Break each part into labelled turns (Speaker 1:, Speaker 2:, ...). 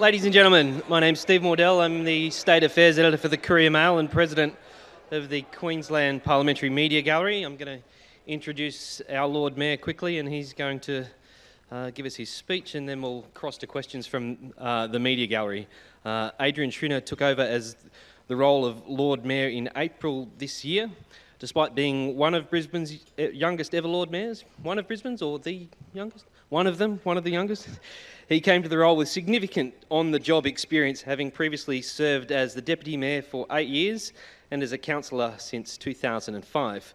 Speaker 1: Ladies and gentlemen, my name's Steve Mordell. I'm the State Affairs Editor for the Courier Mail and President of the Queensland Parliament Media Gallery. I'm going to introduce our Lord Mayor quickly, and he's going to give us his speech, and then we'll cross to questions from the Media Gallery. Adrian Schrinner took over as the role of Lord Mayor in April this year, despite being one of Brisbane's youngest ever Lord Mayors. One of Brisbane's, or the youngest? One of them, one of the youngest. He came to the role with significant on-the-job experience, having previously served as the Deputy Mayor for 8 years and as a councillor since 2005.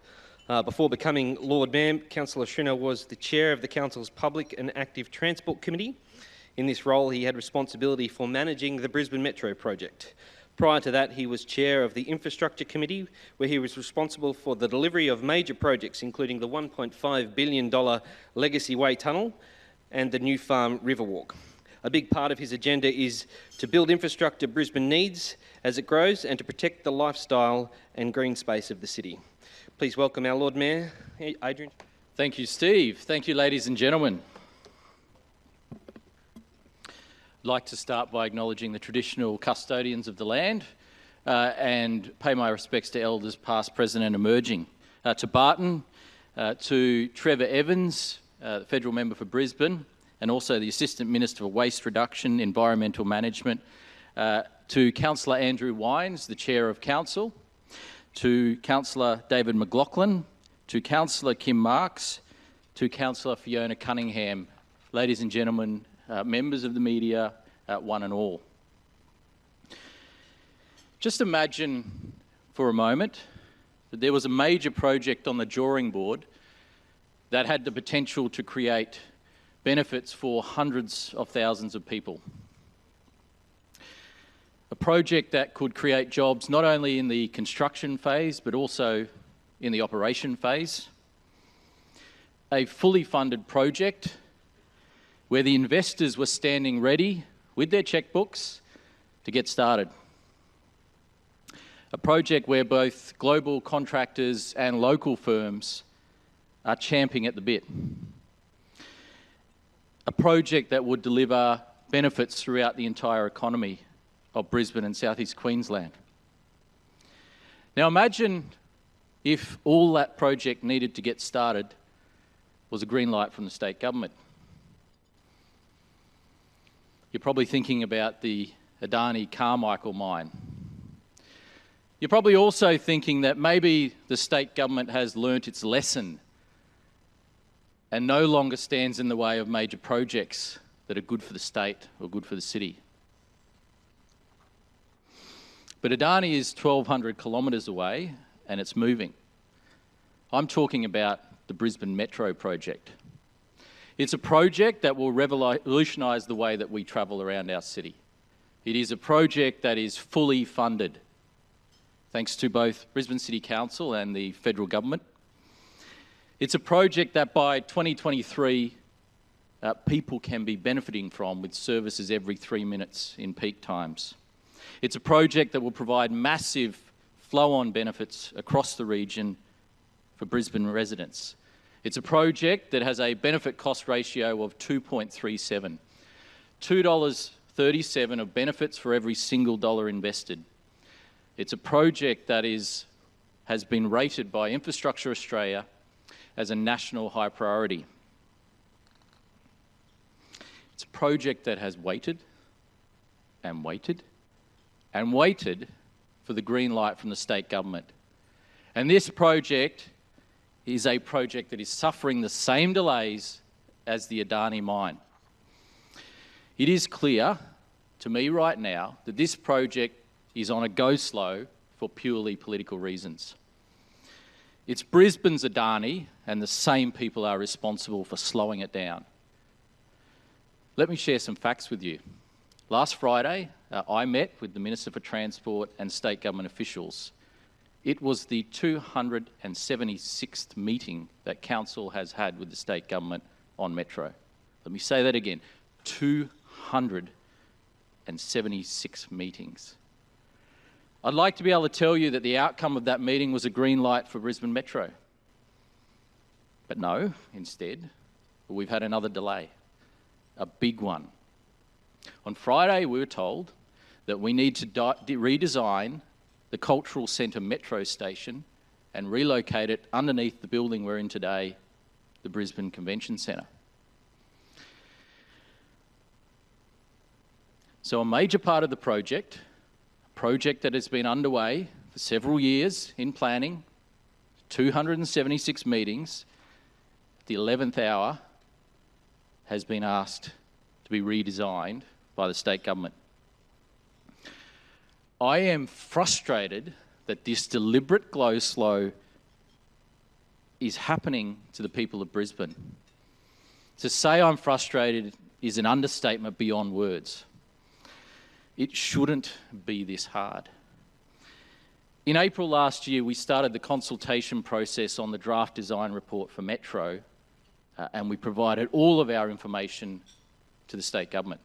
Speaker 1: Before becoming Lord Mayor, Councillor Schrinner was the Chair of the Council's Public and Active Transport Committee. In this role, he had responsibility for managing the Brisbane Metro project. Prior to that, he was Chair of the Infrastructure Committee, where he was responsible for the delivery of major projects, including the $1.5 billion Legacy Way Tunnel and the New Farm Riverwalk. A big part of his agenda is to build infrastructure Brisbane needs as it grows and to protect the lifestyle and green space of the city. Please welcome our Lord Mayor, Adrian.
Speaker 2: Thank you, Steve. Thank you, ladies and gentlemen. I'd like to start by acknowledging the traditional custodians of the land and pay my respects to elders past, present and emerging. To Barton, to Trevor Evans, the Federal Member for Brisbane, and also the Assistant Minister for Waste Reduction, Environmental Management, to Councillor Andrew Wines, the Chair of Council, to Councillor David McLaughlin, to Councillor Kim Marks, to Councillor Fiona Cunningham, ladies and gentlemen, members of the media, one and all. Just imagine for a moment that there was a major project on the drawing board that had the potential to create benefits for hundreds of thousands of people. A project that could create jobs not only in the construction phase but also in the operation phase. A fully funded project where the investors were standing ready with their checkbooks to get started. A project where both global contractors and local firms are champing at the bit. A project that would deliver benefits throughout the entire economy of Brisbane and Southeast Queensland. Now imagine if all that project needed to get started was a green light from the state government. You're probably thinking about the Adani Carmichael mine. You're probably also thinking that maybe the state government has learnt its lesson and no longer stands in the way of major projects that are good for the state or good for the city. But Adani is 1,200 kilometres away and it's moving. I'm talking about the Brisbane Metro project. It's a project that will revolutionise the way that we travel around our city. It is a project that is fully funded, thanks to both Brisbane City Council and the federal government. It's a project that by 2023, people can be benefiting from with services every 3 minutes in peak times. It's a project that will provide massive flow-on benefits across the region for Brisbane residents. It's a project that has a benefit cost ratio of 2.37. $2.37 of benefits for every single dollar invested. It's a project that has been rated by Infrastructure Australia as a national high priority. It's a project that has waited and waited and waited for the green light from the state government. And this project is a project that is suffering the same delays as the Adani mine. It is clear to me right now that this project is on a go slow for purely political reasons. It's Brisbane's Adani and the same people are responsible for slowing it down. Let me share some facts with you. Last Friday, I met with the Minister for Transport and state government officials. It was the 276th meeting that Council has had with the state government on Metro. Let me say that again, 276 meetings. I'd like to be able to tell you that the outcome of that meeting was a green light for Brisbane Metro. But no, instead, we've had another delay, a big one. On Friday, we were told that we need to redesign the Cultural Centre metro station and relocate it underneath the building we're in today, the Brisbane Convention Centre. So a major part of the project, a project that has been underway for several years in planning, 276 meetings, the 11th hour has been asked to be redesigned by the state government. I am frustrated that this deliberate slow is happening to the people of Brisbane. To say I'm frustrated is an understatement beyond words. It shouldn't be this hard. In April last year, we started the consultation process on the draft design report for Metro, and we provided all of our information to the state government.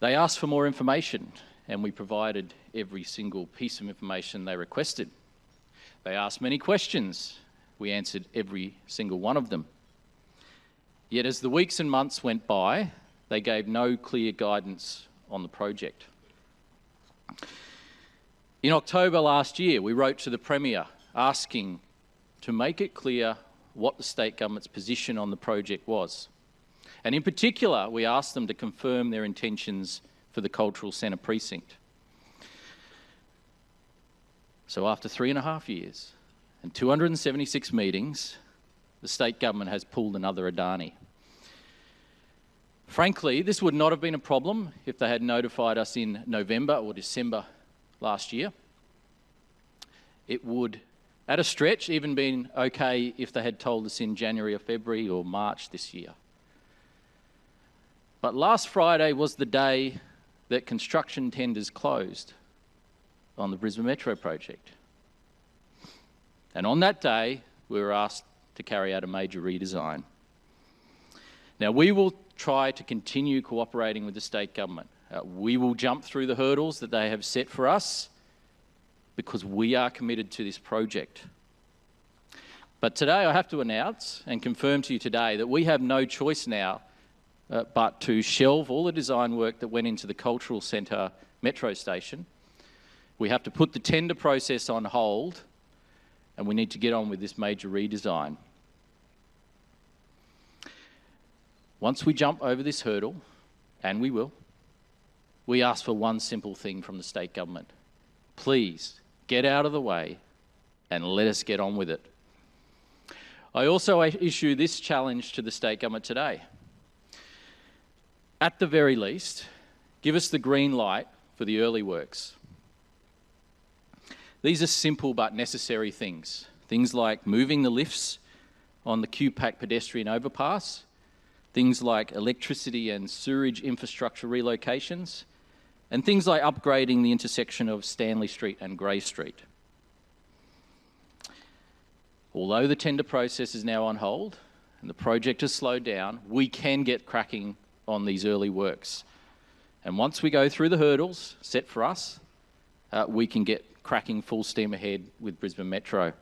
Speaker 2: They asked for more information, and we provided every single piece of information they requested. They asked many questions. We answered every single one of them. Yet as the weeks and months went by, they gave no clear guidance on the project. In October last year, we wrote to the Premier asking to make it clear what the state government's position on the project was. And in particular, we asked them to confirm their intentions for the Cultural Centre precinct. So after 3.5 years and 276 meetings, the state government has pulled another Adani. Frankly, this would not have been a problem if they had notified us in November or December last year. It would, at a stretch, even been okay if they had told us in January or February or March this year. But last Friday was the day that construction tenders closed on the Brisbane Metro project. And on that day, we were asked to carry out a major redesign. Now, we will try to continue cooperating with the state government. We will jump through the hurdles that they have set for us because we are committed to this project. But today I have to announce and confirm to you today that we have no choice now but to shelve all the design work that went into the Cultural Centre metro station. We have to put the tender process on hold, and we need to get on with this major redesign. Once we jump over this hurdle, and we will, we ask for one simple thing from the state government. Please get out of the way and let us get on with it. I also issue this challenge to the state government today. At the very least, give us the green light for the early works. These are simple but necessary things. Things like moving the lifts on the QPAC pedestrian overpass, things like electricity and sewerage infrastructure relocations, and things like upgrading the intersection of Stanley Street and Grey Street. Although the tender process is now on hold and the project has slowed down, we can get cracking on these early works. And once we go through the hurdles set for us, we can get cracking full steam ahead with Brisbane Metro.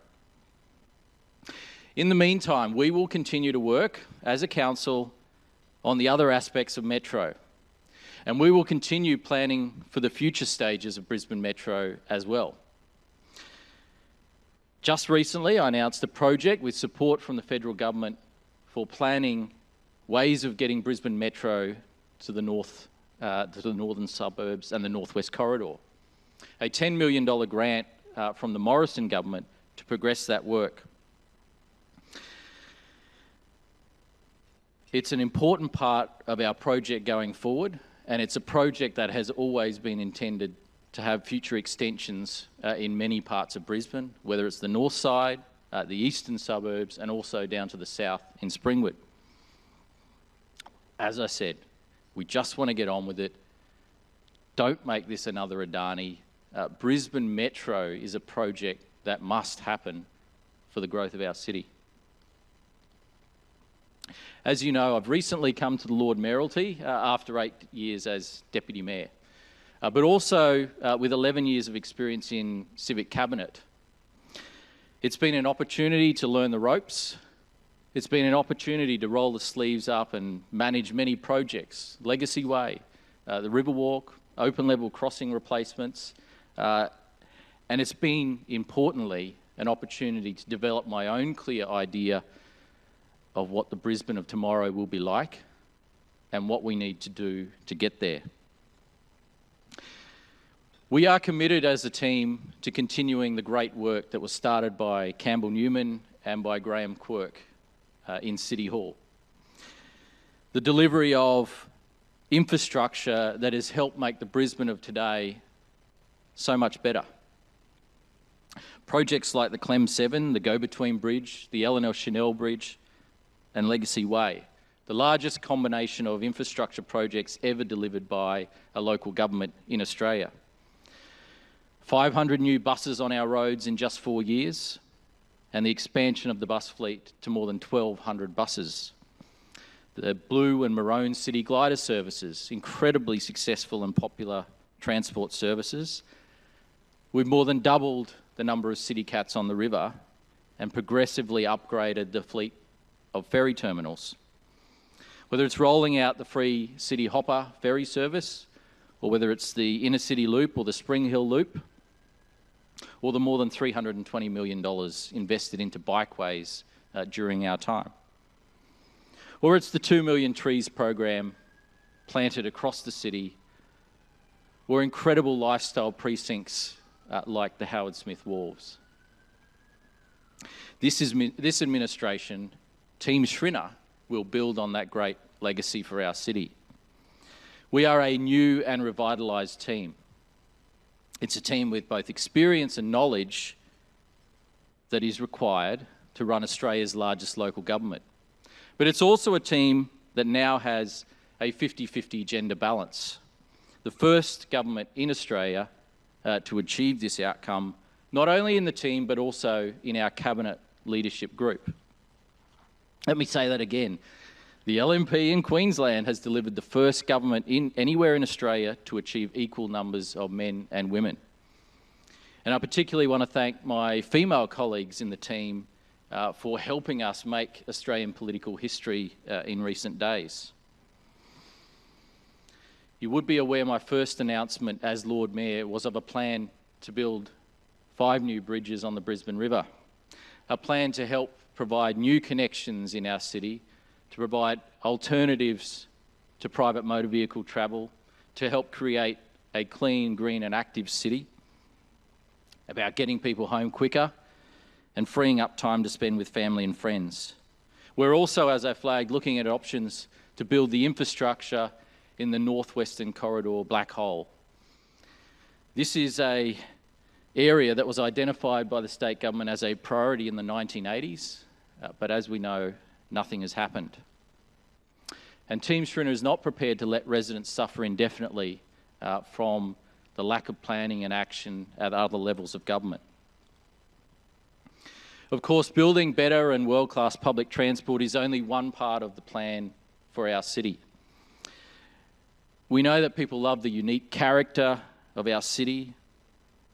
Speaker 2: In the meantime, we will continue to work as a council on the other aspects of Metro. And we will continue planning for the future stages of Brisbane Metro as well. Just recently, I announced a project with support from the federal government for planning ways of getting Brisbane Metro to the northern suburbs and the northwest corridor. A $10 million grant from the Morrison government to progress that work. It's an important part of our project going forward, and it's a project that has always been intended to have future extensions in many parts of Brisbane, whether it's the north side, the eastern suburbs, and also down to the south in Springwood. As I said, we just want to get on with it. Don't make this another Adani. Brisbane Metro is a project that must happen for the growth of our city. As you know, I've recently come to the Lord Mayoralty after 8 years as Deputy Mayor, but also with 11 years of experience in civic cabinet. It's been an opportunity to learn the ropes, It's been an opportunity to roll the sleeves up and manage many projects, Legacy Way, the Riverwalk, open level crossing replacements, and it's been, importantly, an opportunity to develop my own clear idea of what the Brisbane of tomorrow will be like and what we need to do to get there. We are committed as a team to continuing the great work that was started by Campbell Newman and by Graham Quirk in City Hall. The delivery of infrastructure that has helped make the Brisbane of today so much better. Projects like the Clem 7, the Go-Between Bridge, the Eleanor Chanel Bridge, and Legacy Way, the largest combination of infrastructure projects ever delivered by a local government in Australia. 500 new buses on our roads in just 4 years, and the expansion of the bus fleet to more than 1,200 buses. The blue and maroon city glider services, incredibly successful and popular transport services. We've more than doubled the number of city cats on the river and progressively upgraded the fleet of ferry terminals. Whether it's rolling out the free City Hopper ferry service, or whether it's the Inner City Loop or the Spring Hill Loop, or the more than $320 million invested into bikeways during our time. Or it's the 2 million trees program planted across the city, or incredible lifestyle precincts like the Howard Smith Wharves. This administration, Team Schrinner, will build on that great legacy for our city. We are a new and revitalised team. It's a team with both experience and knowledge that is required to run Australia's largest local government. But it's also a team that now has a 50-50 gender balance. The first government in Australia to achieve this outcome, not only in the team, but also in our cabinet leadership group. Let me say that again. The LNP in Queensland has delivered the first government anywhere in Australia to achieve equal numbers of men and women. And I particularly want to thank my female colleagues in the team for helping us make Australian political history in recent days. You would be aware my first announcement as Lord Mayor was of a plan to build 5 new bridges on the Brisbane River, a plan to help provide new connections in our city, to provide alternatives to private motor vehicle travel, to help create a clean, green and active city, about getting people home quicker and freeing up time to spend with family and friends. We're also, as I flagged, looking at options to build the infrastructure in the northwestern corridor black hole. This is an area that was identified by the state government as a priority in the 1980s, but as we know, nothing has happened. And Team Schrinner is not prepared to let residents suffer indefinitely from the lack of planning and action at other levels of government. Of course, building better and world-class public transport is only one part of the plan for our city. We know that people love the unique character of our city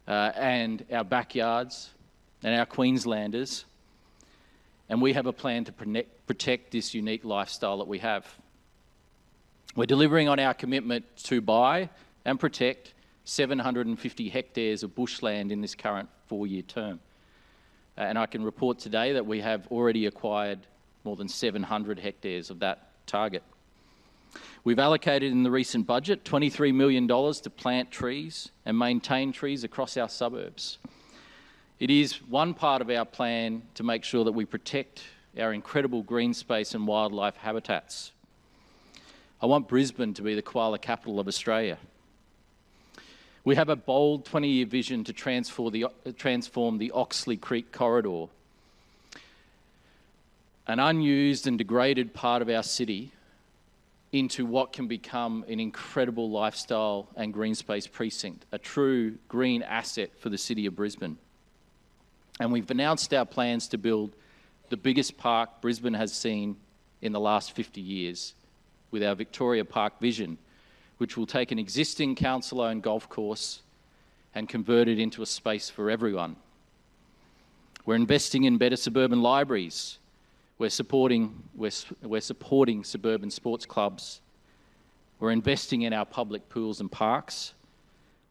Speaker 2: and our backyards and our Queenslanders, and we have a plan to protect this unique lifestyle that we have. We're delivering on our commitment to buy and protect 750 hectares of bushland in this current 4-year term. And I can report today that we have already acquired more than 700 hectares of that target. We've allocated in the recent budget $23 million to plant trees and maintain trees across our suburbs. It is one part of our plan to make sure that we protect our incredible green space and wildlife habitats. I want Brisbane to be the koala capital of Australia. We have a bold 20-year vision to transform the Oxley Creek corridor, an unused and degraded part of our city, into what can become an incredible lifestyle and green space precinct, a true green asset for the city of Brisbane. And we've announced our plans to build the biggest park Brisbane has seen in the last 50 years with our Victoria Park vision, which will take an existing council-owned golf course and convert it into a space for everyone. We're investing in better suburban libraries. We're supporting suburban sports clubs. We're investing in our public pools and parks.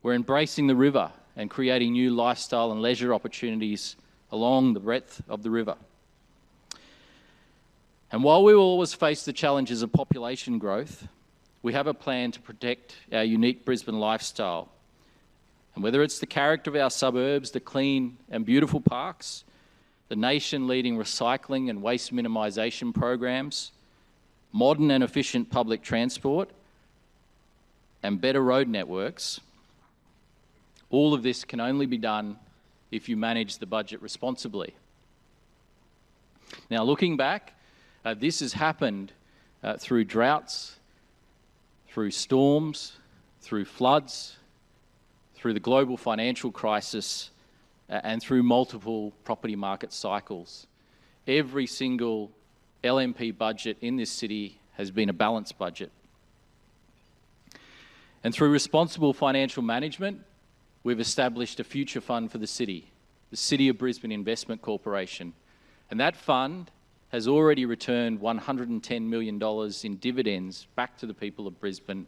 Speaker 2: We're embracing the river and creating new lifestyle and leisure opportunities along the breadth of the river. And while we will always face the challenges of population growth, we have a plan to protect our unique Brisbane lifestyle. And whether it's the character of our suburbs, the clean and beautiful parks, the nation-leading recycling and waste minimisation programs, modern and efficient public transport, and better road networks, all of this can only be done if you manage the budget responsibly. Now, looking back, this has happened through droughts, through storms, through floods, through the global financial crisis, and through multiple property market cycles. Every single LMP budget in this city has been a balanced budget. And through responsible financial management, we've established a future fund for the City of Brisbane Investment Corporation. And that fund has already returned $110 million in dividends back to the people of Brisbane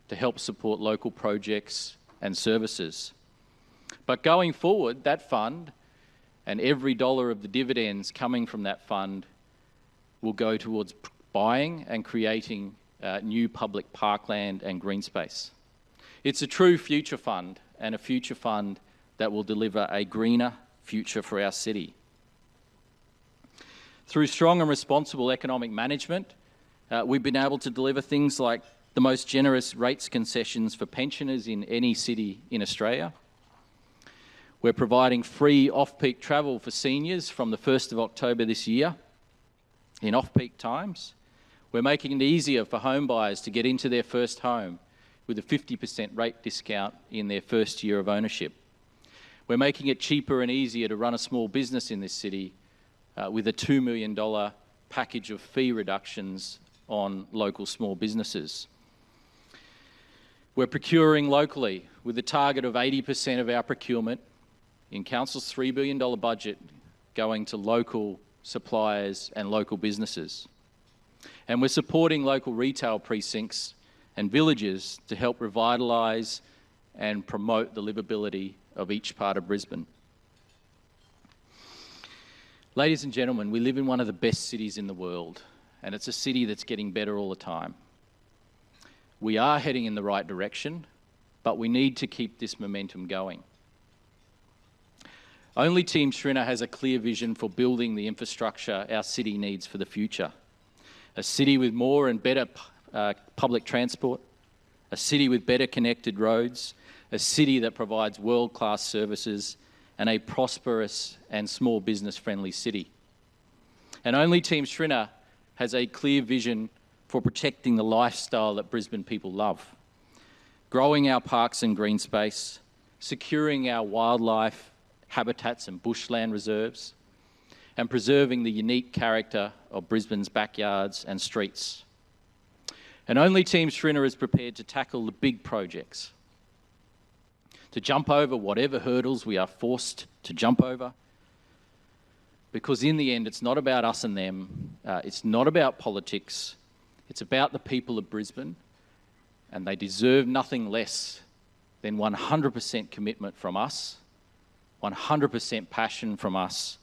Speaker 2: to help support local projects and services. But going forward, that fund and every dollar of the dividends coming from that fund will go towards buying and creating new public parkland and green space. It's a true future fund, and a future fund that will deliver a greener future for our city. Through strong and responsible economic management, we've been able to deliver things like the most generous rates concessions for pensioners in any city in Australia. We're providing free off-peak travel for seniors from the 1st of October this year in off-peak times. We're making it easier for home buyers to get into their first home with a 50% rate discount in their first year of ownership. We're making it cheaper and easier to run a small business in this city with a $2 million package of fee reductions on local small businesses. We're procuring locally with a target of 80% of our procurement in Council's $3 billion budget going to local suppliers and local businesses. And we're supporting local retail precincts and villages to help revitalise and promote the livability of each part of Brisbane. Ladies and gentlemen, we live in one of the best cities in the world, and it's a city that's getting better all the time. We are heading in the right direction, but we need to keep this momentum going. Only Team Schrinner has a clear vision for building the infrastructure our city needs for the future. A city with more and better public transport, a city with better connected roads, a city that provides world-class services, and a prosperous and small business-friendly city. And only Team Schrinner has a clear vision for protecting the lifestyle that Brisbane people love, growing our parks and green space, securing our wildlife habitats and bushland reserves, and preserving the unique character of Brisbane's backyards and streets. And only Team Schrinner is prepared to tackle the big projects, to jump over whatever hurdles we are forced to jump over, because in the end, it's not about us and them, it's not about politics, it's about the people of Brisbane, and they deserve nothing less than 100% commitment from us, 100% passion from us,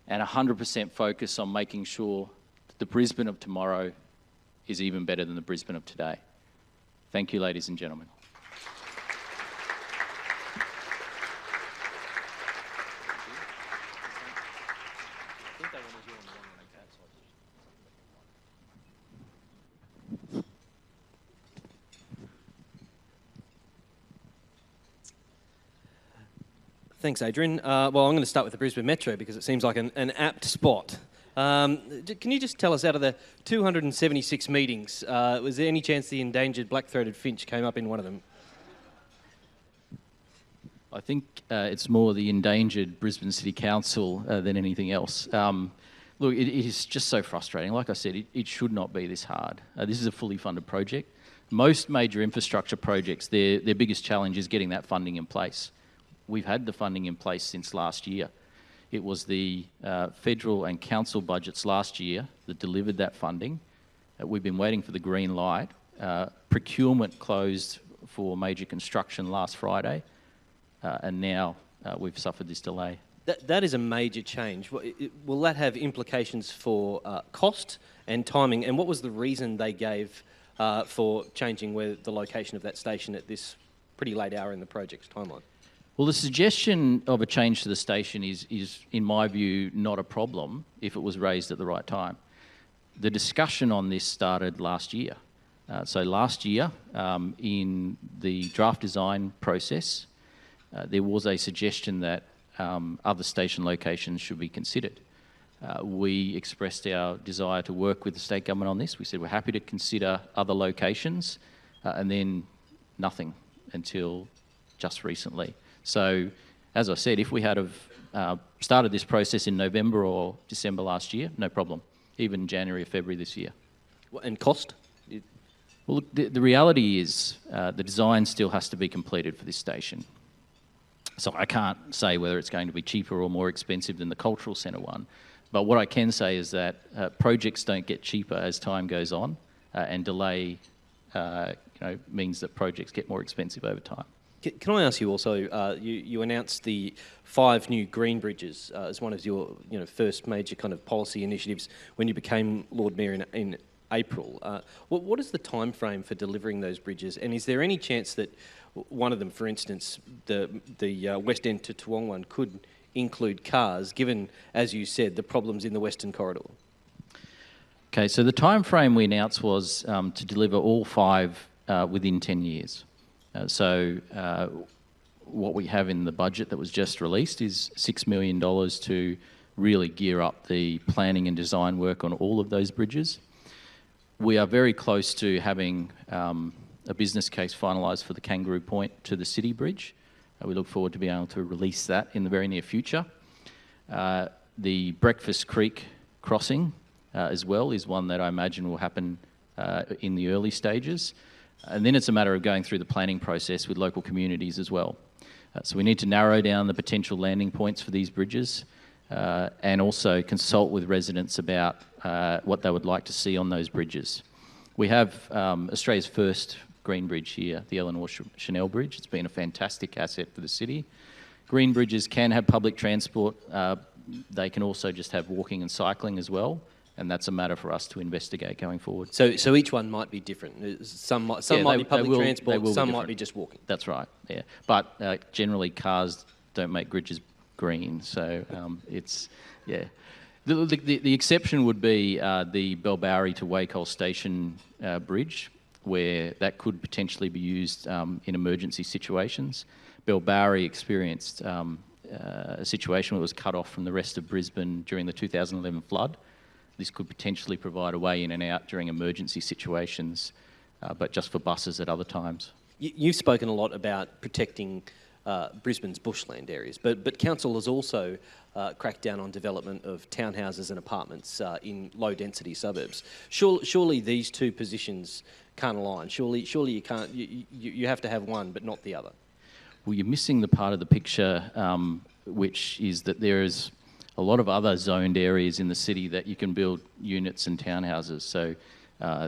Speaker 2: and 100% focus on making sure that the Brisbane of tomorrow is even better than the Brisbane of today. Thank you, ladies and gentlemen.
Speaker 1: Thanks, Adrian. Well, I'm going to start with the Brisbane Metro because it seems like an apt spot. Can you just tell us, out of the 276 meetings, was there any chance the endangered black-throated finch came up in one of them?
Speaker 2: I think it's more the endangered Brisbane City Council than anything else. Look, it is just so frustrating. Like I said, it should not be this hard. This is a fully funded project. Most major infrastructure projects, their biggest challenge is getting that funding in place. We've had the funding in place since last year. It was the federal and council budgets last year that delivered that funding. We've been waiting for the green light. Procurement closed for major construction last Friday, and now we've suffered this delay.
Speaker 1: That is a major change. Will that have implications for cost and timing? And what was the reason they gave for changing the location of that station at this pretty late hour in the project's timeline?
Speaker 2: Well, the suggestion of a change to the station is, in my view, not a problem if it was raised at the right time. The discussion on this started last year. So last year, in the draft design process, there was a suggestion that other station locations should be considered. We expressed our desire to work with the state government on this. We said we're happy to consider other locations, and then nothing until just recently. So, as I said, if we had have started this process in November or December last year, no problem. Even January or February this year.
Speaker 1: And cost?
Speaker 2: Well, look, the reality is the design still has to be completed for this station. So I can't say whether it's going to be cheaper or more expensive than the cultural centre one. But what I can say is that projects don't get cheaper as time goes on, and delay means that projects get more expensive over time.
Speaker 1: Can I ask you also, you announced the 5 new green bridges as one of your first major kind of policy initiatives when you became Lord Mayor in April. What is the time frame for delivering those bridges, and is there any chance that one of them, for instance, the West End to Toowong one, could include cars, given, as you said, the problems in the Western Corridor?
Speaker 2: Okay, so the time frame we announced was to deliver all 5 within 10 years. What we have in the budget that was just released is $6 million to really gear up the planning and design work on all of those bridges. We are very close to having a business case finalised for the Kangaroo Point to the City Bridge. We look forward to being able to release that in the very near future. The Breakfast Creek crossing as well is one that I imagine will happen in the early stages. And then it's a matter of going through the planning process with local communities as well. So we need to narrow down the potential landing points for these bridges and also consult with residents about what they would like to see on those bridges. We have Australia's first green bridge here, the Eleanor Chanel Bridge. It's been a fantastic asset for the city. Green bridges can have public transport. They can also just have walking and cycling as well. And that's a matter for us to investigate going forward.
Speaker 1: So each one might be different. Some might be public transport, some might be just walking.
Speaker 2: That's right, yeah. But generally cars don't make bridges green, so yeah. The exception would be the Belbarry to Wacol Station bridge, where that could potentially be used in emergency situations. Belbarry experienced a situation where it was cut off from the rest of Brisbane during the 2011 flood. This could potentially provide a way in and out during emergency situations, but just for buses at other times.
Speaker 1: You've spoken a lot about protecting Brisbane's bushland areas, but council has also cracked down on development of townhouses and apartments in low-density suburbs. Surely these two positions can't align. Surely you can't. You have to have one, but not the other.
Speaker 2: Well, you're missing the part of the picture, which is that there is a lot of other zoned areas in the city that you can build units and townhouses. So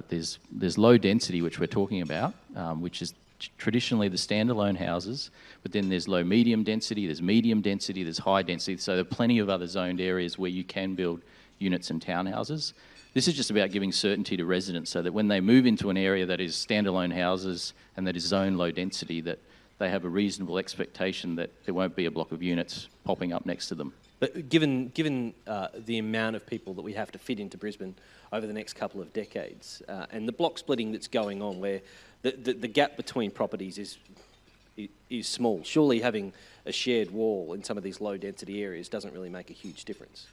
Speaker 2: there's low density, which we're talking about, which is traditionally the standalone houses, but then there's low medium density, there's high density. So there are plenty of other zoned areas where you can build units and townhouses. This is just about giving certainty to residents so that when they move into an area that is standalone houses and that is zoned low density, that they have a reasonable expectation that there won't be a block of units popping up next to them.
Speaker 1: But given the amount of people that we have to fit into Brisbane over the next couple of decades, and the block splitting that's going on, where the gap between properties is small, surely having a shared wall in some of these low density areas doesn't really make a huge difference.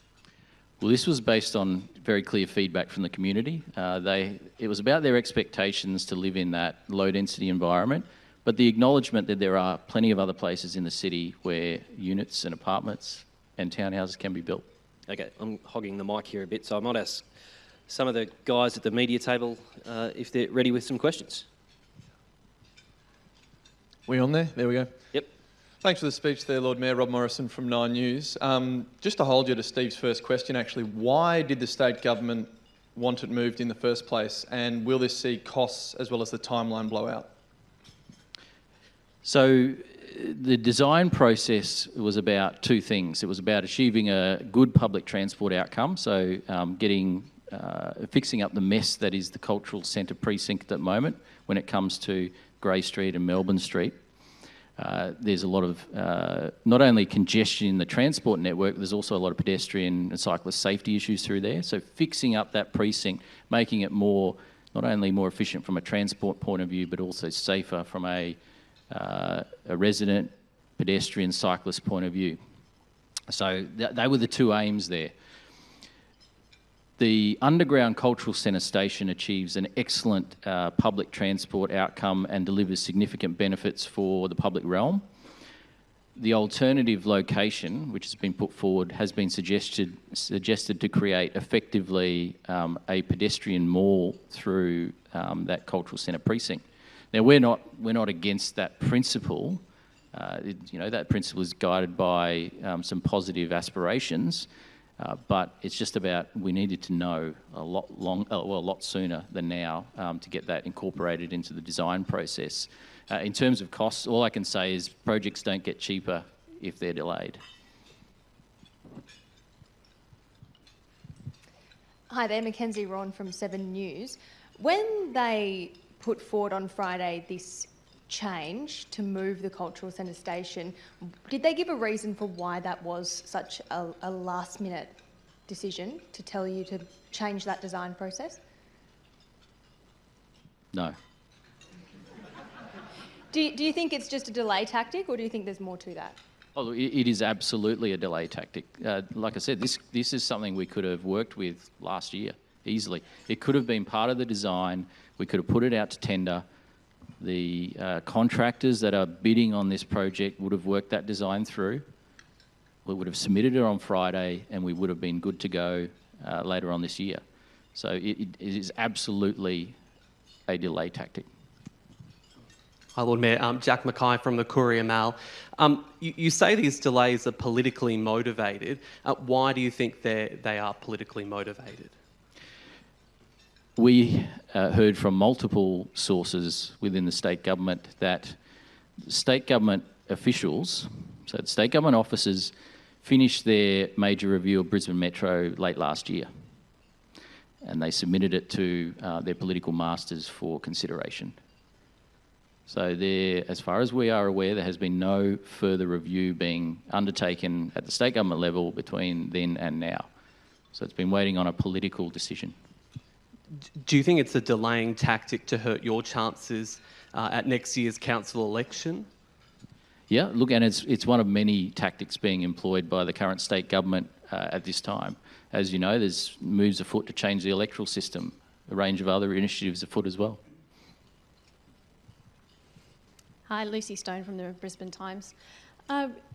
Speaker 2: Well, this was based on very clear feedback from the community. It was about their expectations to live in that low density environment, but the acknowledgement that there are plenty of other places in the city where units and apartments and townhouses can be built.
Speaker 1: Okay, I'm hogging the mic here a bit, so I might ask some of the guys at the media table if they're ready with some questions.
Speaker 3: We on there? There we go.
Speaker 1: Yep.
Speaker 3: Thanks for the speech there, Lord Mayor. Rob Morrison from 9 News. Just to hold you to Steve's first question, actually, why did the state government want it moved in the first place, and will this see costs as well as the timeline blow out?
Speaker 2: So the design process was about two things. It was about achieving a good public transport outcome, so fixing up the mess that is the cultural centre precinct at the moment when it comes to Grey Street and Melbourne Street. There's a lot of not only congestion in the transport network, there's also a lot of pedestrian and cyclist safety issues through there. So fixing up that precinct, making it more, not only more efficient from a transport point of view, but also safer from a resident, pedestrian, cyclist point of view. So they were the two aims there. The underground cultural centre station achieves an excellent public transport outcome and delivers significant benefits for the public realm. The alternative location, which has been put forward, has been suggested to create effectively a pedestrian mall through that cultural centre precinct. Now we're not against that principle. That principle is guided by some positive aspirations. But it's just about we needed to know a lot sooner than now to get that incorporated into the design process. In terms of costs, all I can say is projects don't get cheaper if they're delayed.
Speaker 4: Hi there, Mackenzie Ron from 7 News. When they put forward on Friday this change to move the cultural centre station, did they give a reason for why that was such a last minute decision to tell you to change that design process?
Speaker 2: No.
Speaker 4: Do you think it's just a delay tactic, or do you think there's more to that?
Speaker 2: Oh, it is absolutely a delay tactic. Like I said, this is something we could have worked with last year easily. It could have been part of the design. We could have put it out to tender. The contractors that are bidding on this project would have worked that design through. We would have submitted it on Friday, and we would have been good to go later on this year. So it is absolutely a delay tactic.
Speaker 5: Hi, Lord Mayor. Jack Mackay from the Courier Mail. You say these delays are politically motivated. Why do you think they are politically motivated?
Speaker 2: We heard from multiple sources within the state government that state government officials, so the state government officers, finished their major review of Brisbane Metro late last year, and they submitted it to their political masters for consideration. So as far as we are aware, there has been no further review being undertaken at the state government level between then and now. So it's been waiting on a political decision.
Speaker 5: Do you think it's a delaying tactic to hurt your chances at next year's council election?
Speaker 2: Yeah, look, and it's one of many tactics being employed by the current state government at this time. As you know, there's moves afoot to change the electoral system, a range of other initiatives afoot as well.
Speaker 6: Hi, Lucy Stone from the Brisbane Times.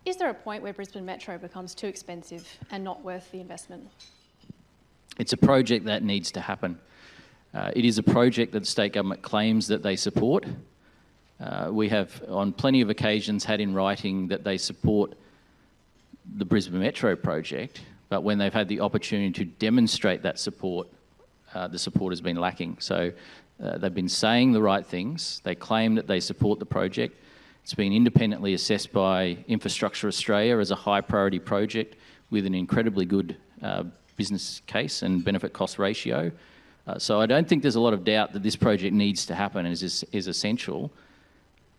Speaker 6: Is there a point where Brisbane Metro becomes too expensive and not worth the investment?
Speaker 2: It's a project that needs to happen. It is a project that the state government claims that they support. We have, on plenty of occasions, had in writing that they support the Brisbane Metro project, but when they've had the opportunity to demonstrate that support, the support has been lacking. So they've been saying the right things. They claim that they support the project. It's been independently assessed by Infrastructure Australia as a high priority project with an incredibly good business case and benefit cost ratio. So I don't think there's a lot of doubt that this project needs to happen and is essential.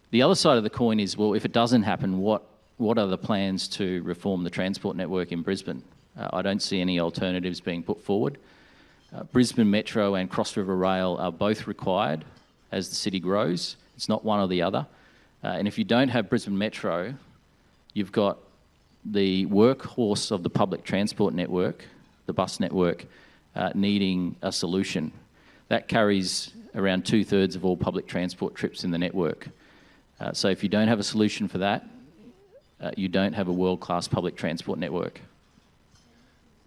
Speaker 2: The other side of the coin is, well, if it doesn't happen, what are the plans to reform the transport network in Brisbane? I don't see any alternatives being put forward. Brisbane Metro and Cross River Rail are both required as the city grows. It's not one or the other. And if you don't have Brisbane Metro, you've got the workhorse of the public transport network, the bus network, needing a solution. That carries around 2/3 of all public transport trips in the network. So if you don't have a solution for that, you don't have a world-class public transport network.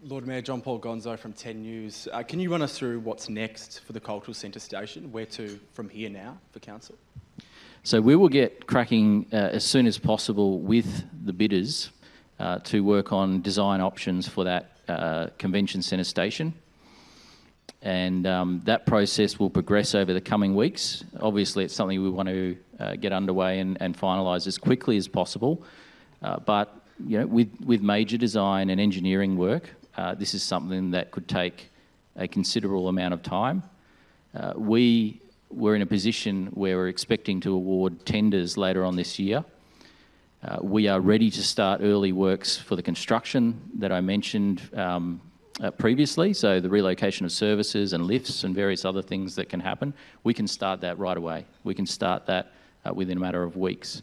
Speaker 7: Lord Mayor, John Paul Gonzo from 10 News. Can you run us through what's next for the cultural centre station? Where to from here now for council?
Speaker 2: So we will get cracking as soon as possible with the bidders to work on design options for that convention centre station. And that process will progress over the coming weeks. Obviously, it's something we want to get underway and finalise as quickly as possible. But you know, with major design and engineering work, this is something that could take a considerable amount of time. We're in a position where we're expecting to award tenders later on this year. We are ready to start early works for the construction that I mentioned previously, so the relocation of services and lifts and various other things that can happen. We can start that right away. We can start that within a matter of weeks.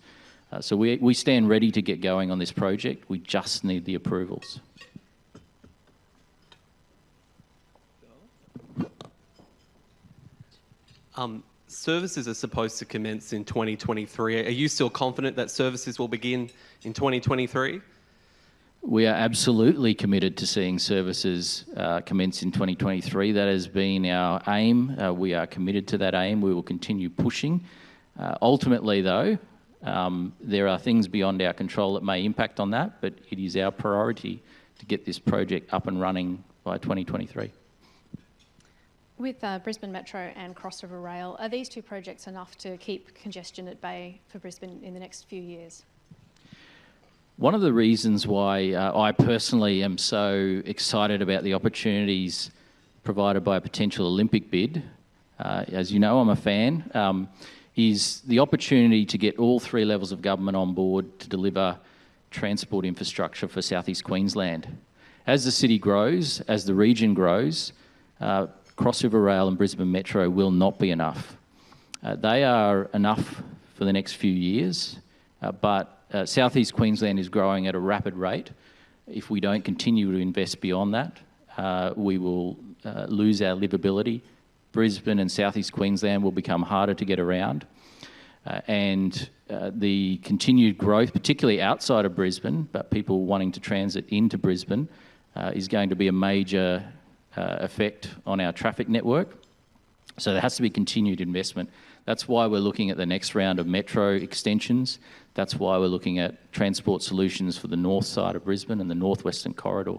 Speaker 2: So we stand ready to get going on this project. We just need the approvals.
Speaker 5: Services are supposed to commence in 2023. Are you still confident that services will begin in 2023?
Speaker 2: We are absolutely committed to seeing services commence in 2023. That has been our aim. We are committed to that aim. We will continue pushing. Ultimately, though, there are things beyond our control that may impact on that, but it is our priority to get this project up and running by 2023.
Speaker 6: With Brisbane Metro and Cross River Rail, are these two projects enough to keep congestion at bay for Brisbane in the next few years?
Speaker 2: One of the reasons why I personally am so excited about the opportunities provided by a potential Olympic bid, as you know, I'm a fan, is the opportunity to get all three levels of government on board to deliver transport infrastructure for South East Queensland. As the city grows, as the region grows, Cross River Rail and Brisbane Metro will not be enough. They are enough for the next few years, but South East Queensland is growing at a rapid rate. If we don't continue to invest beyond that, we will lose our livability. Brisbane and South East Queensland will become harder to get around. And the continued growth, particularly outside of Brisbane, but people wanting to transit into Brisbane, is going to be a major effect on our traffic network. So there has to be continued investment. That's why we're looking at the next round of metro extensions. That's why we're looking at transport solutions for the north side of Brisbane and the northwestern corridor.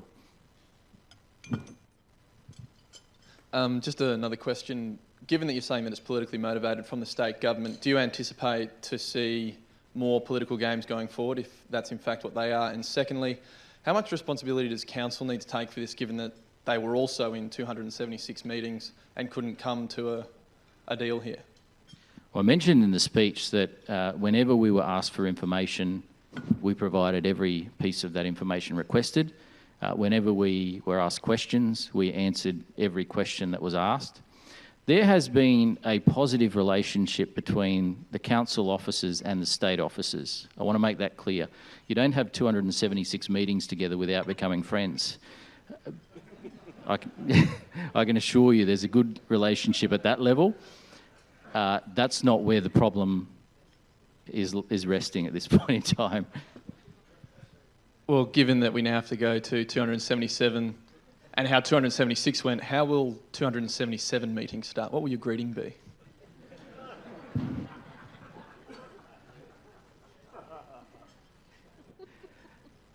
Speaker 3: Just another question. Given that you're saying that it's politically motivated from the state government, do you anticipate to see more political games going forward, if that's in fact what they are? And secondly, how much responsibility does council need to take for this, given that they were also in 276 meetings and couldn't come to a deal here?
Speaker 2: Well, I mentioned in the speech that whenever we were asked for information, we provided every piece of that information requested. Whenever we were asked questions, we answered every question that was asked. There has been a positive relationship between the council officers and the state officers. I want to make that clear. You don't have 276 meetings together without becoming friends. I can assure you there's a good relationship at that level. That's not where the problem is resting at this point in time.
Speaker 3: Well, given that we now have to go to 277 and how 276 went, how will 277 meetings start? What will your greeting be?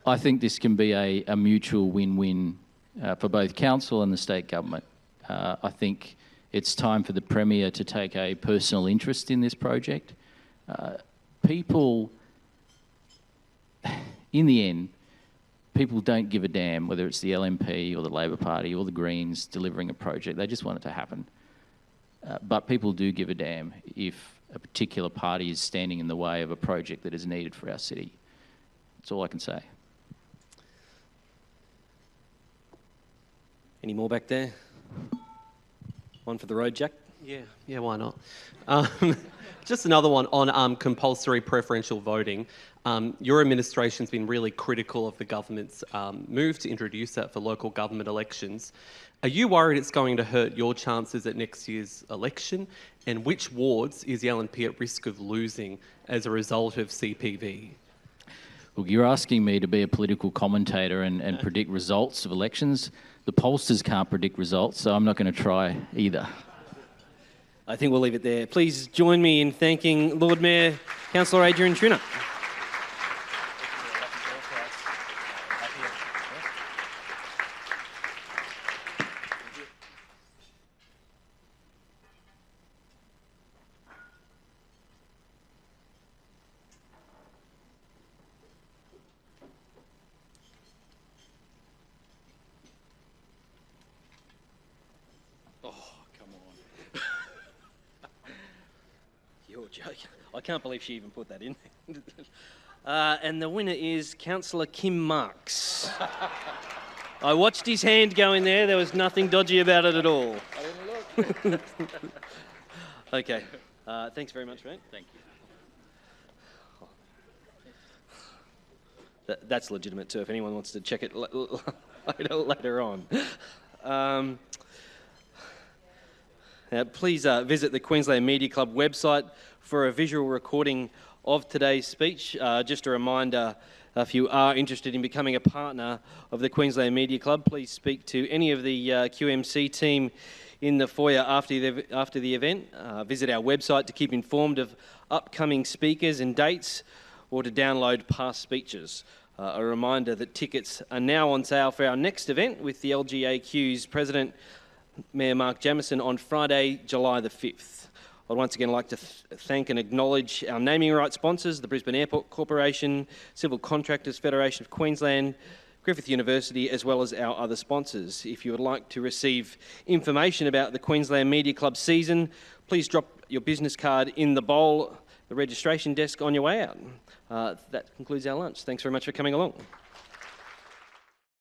Speaker 2: I think this can be a mutual win-win for both council and the state government. I think it's time for the Premier to take a personal interest in this project. People, in the end, people don't give a damn whether it's the LNP or the Labor Party or the Greens delivering a project. They just want it to happen. But people do give a damn if a particular party is standing in the way of a project that is needed for our city. That's all I can say.
Speaker 1: Any more back there? One for the road, Jack?
Speaker 5: Yeah, why not? Just another one on compulsory preferential voting. Your administration's been really critical of the government's move to introduce that for local government elections. Are you worried it's going to hurt your chances at next year's election? And which wards is the LNP at risk of losing as a result of CPV?
Speaker 2: Look, you're asking me to be a political commentator and predict results of elections. The pollsters can't predict results, so I'm not going to try either.
Speaker 1: I think we'll leave it there. Please join me in thanking Lord Mayor Councillor Adrian Schrinner. You're joking. I can't believe she even put that in. And the winner is Councillor Kim Marks. I watched his hand go in there. There was nothing dodgy about it at all.
Speaker 2: I didn't look.
Speaker 1: Okay. Thanks very much, mate.
Speaker 2: Thank you.
Speaker 1: That's legitimate too, if anyone wants to check it later on. Please visit the Queensland Media Club website for a visual recording of today's speech. Just a reminder, if you are interested in becoming a partner of the Queensland Media Club, please speak to any of the QMC team in the foyer after the event. Visit our website to keep informed of upcoming speakers and dates, or to download past speeches. A reminder that tickets are now on sale for our next event with the LGAQ's President, Mayor Mark Jamieson, on Friday, July the 5th. I'd once again like to thank and acknowledge our naming rights sponsors, the Brisbane Airport Corporation, Civil Contractors Federation of Queensland, Griffith University, as well as our other sponsors. If you would like to receive information about the Queensland Media Club season, please drop your business card in the bowl, the registration desk on your way out. That concludes our lunch. Thanks very much for coming along.